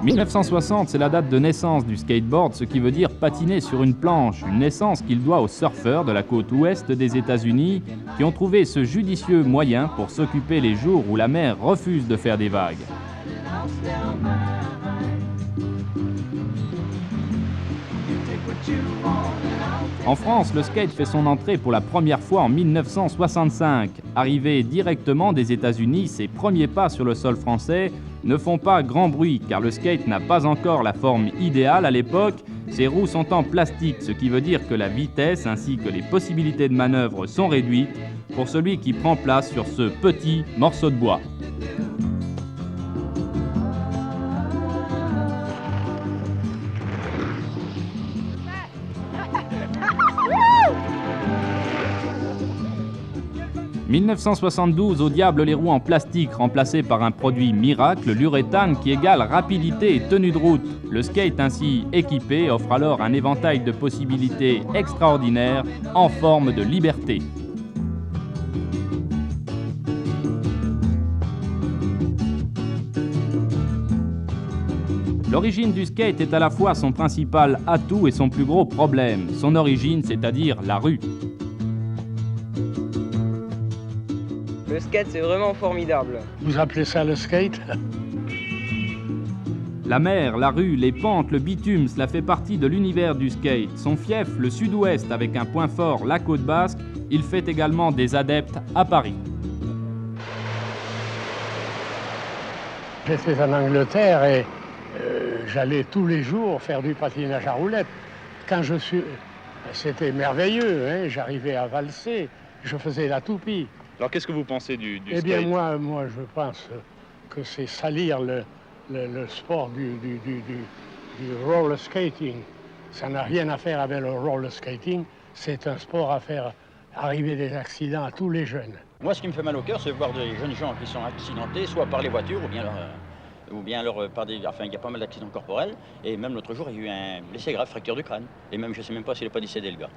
1960, c'est la date de naissance du skateboard, ce qui veut dire patiner sur une planche, une naissance qu'il doit aux surfeurs de la côte ouest des États-Unis qui ont trouvé ce judicieux moyen pour s'occuper les jours où la mer refuse de faire des vagues. En France, le skate fait son entrée pour la première fois en 1965. Arrivé directement des États-Unis, ses premiers pas sur le sol français ne font pas grand bruit car le skate n'a pas encore la forme idéale à l'époque. Ses roues sont en plastique, ce qui veut dire que la vitesse ainsi que les possibilités de manœuvre sont réduites pour celui qui prend place sur ce petit morceau de bois. « 1972, au diable les roues en plastique remplacées par un produit miracle, l'uréthane qui égale rapidité et tenue de route. Le skate ainsi équipé offre alors un éventail de possibilités extraordinaires en forme de liberté. L'origine du skate est à la fois son principal atout et son plus gros problème. Son origine, c'est-à-dire la rue. Le skate, c'est vraiment formidable. Vous appelez ça le skate? La mer, la rue, les pentes, le bitume, cela fait partie de l'univers du skate. Son fief, le sud-ouest, avec un point fort, la côte basque, il fait également des adeptes à Paris. J'étais en Angleterre et j'allais tous les jours faire du patinage à roulettes. C'était merveilleux, hein? J'arrivais à valser, je faisais la toupie. Alors qu'est-ce que vous pensez du skate? Eh bien moi je pense que c'est salir le sport du roller skating. Ça n'a rien à faire avec le roller skating, c'est un sport à faire arriver des accidents à tous les jeunes. Moi, ce qui me fait mal au cœur, c'est de voir des jeunes gens qui sont accidentés, soit par les voitures, ou bien par des... Enfin, il y a pas mal d'accidents corporels, et même l'autre jour, il y a eu un blessé grave, fracture du crâne. Et même, je ne sais même pas s'il n'est pas décédé, le gars.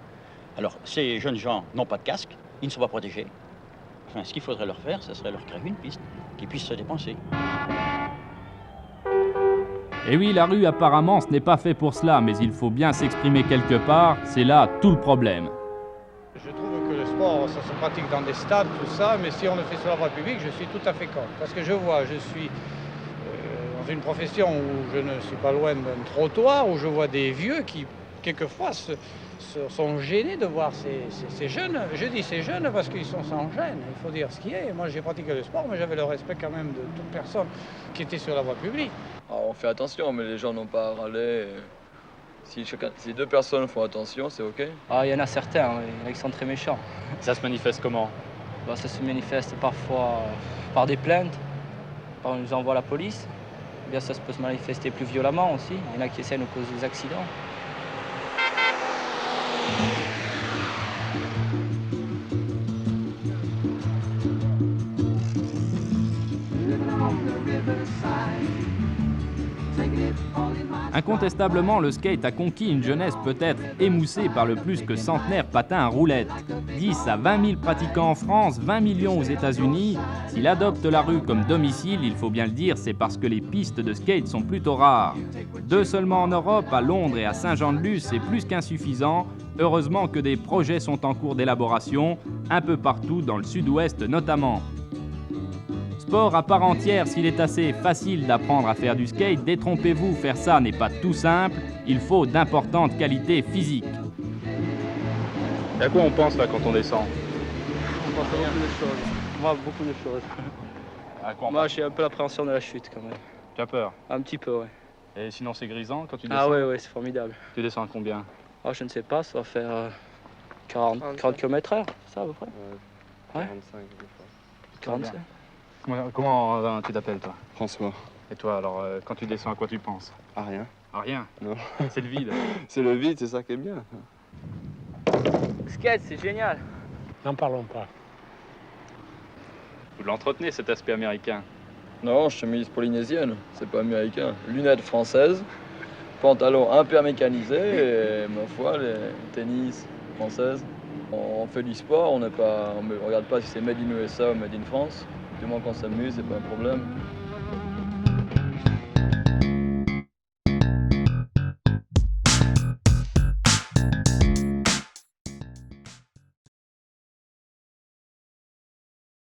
Alors, ces jeunes gens n'ont pas de casque, ils ne sont pas protégés. Enfin, ce qu'il faudrait leur faire, ce serait leur créer une piste qui puisse se dépenser. Et oui, la rue, apparemment, ce n'est pas fait pour cela, mais il faut bien s'exprimer quelque part, c'est là tout le problème. Je trouve que le sport, ça se pratique dans des stades, tout ça, mais si on le fait sur la voie publique, je suis tout à fait contre. Parce que je suis dans une profession où je ne suis pas loin d'un trottoir, où je vois des vieux qui, quelquefois, sont gênés de voir ces jeunes. Je dis ces jeunes parce qu'ils sont sans gêne, il faut dire ce qui est. Moi, j'ai pratiqué le sport, mais j'avais le respect quand même de toute personne qui était sur la voie publique. Alors, on fait attention, mais les gens n'ont pas à râler. Si deux personnes font attention, c'est OK? Ah, il y en a certains, il y en a qui sont très méchants. Ça se manifeste comment? Ça se manifeste parfois par des plaintes, on nous envoie la police. Bien, ça peut se manifester plus violemment aussi. Il y en a qui essaient de nous causer des accidents. Incontestablement, le skate a conquis une jeunesse peut-être émoussée par le plus que centenaire patin à roulettes. 10 à 20 000 pratiquants en France, 20 millions aux États-Unis. S'il adopte la rue comme domicile, il faut bien le dire, c'est parce que les pistes de skate sont plutôt rares. 2 seulement en Europe, à Londres et à Saint-Jean-de-Luz, c'est plus qu'insuffisant. Heureusement que des projets sont en cours d'élaboration, un peu partout dans le sud-ouest notamment. Sport à part entière, s'il est assez facile d'apprendre à faire du skate, détrompez-vous, faire ça n'est pas tout simple, il faut d'importantes qualités physiques. Et à quoi on pense là quand on descend? On pense à beaucoup de choses. Moi, beaucoup de choses. À quoi on Moi, pense? j'ai un peu l'appréhension de la chute quand même. Tu as peur? Un petit peu, ouais. Et sinon c'est grisant quand tu descends? Ah ouais, c'est formidable. Tu descends à combien? Oh, je ne sais pas, ça va faire 40 km/h, ça à peu près? Ouais. 45. Comment tu t'appelles toi? François. Et toi alors, quand tu descends, à quoi tu penses? Ah, rien. À rien? Non. C'est le vide. C'est le vide, c'est ça qui est bien. Le skate, c'est génial. N'en parlons pas. Vous l'entretenez cet aspect américain? Non, chemise polynésienne, c'est pas américain. Lunettes françaises, pantalon un peu mécanisé et, ma foi, les tennis françaises. On fait du sport, on ne regarde pas si c'est made in USA ou made in France. Du moins qu'on s'amuse, c'est pas un problème.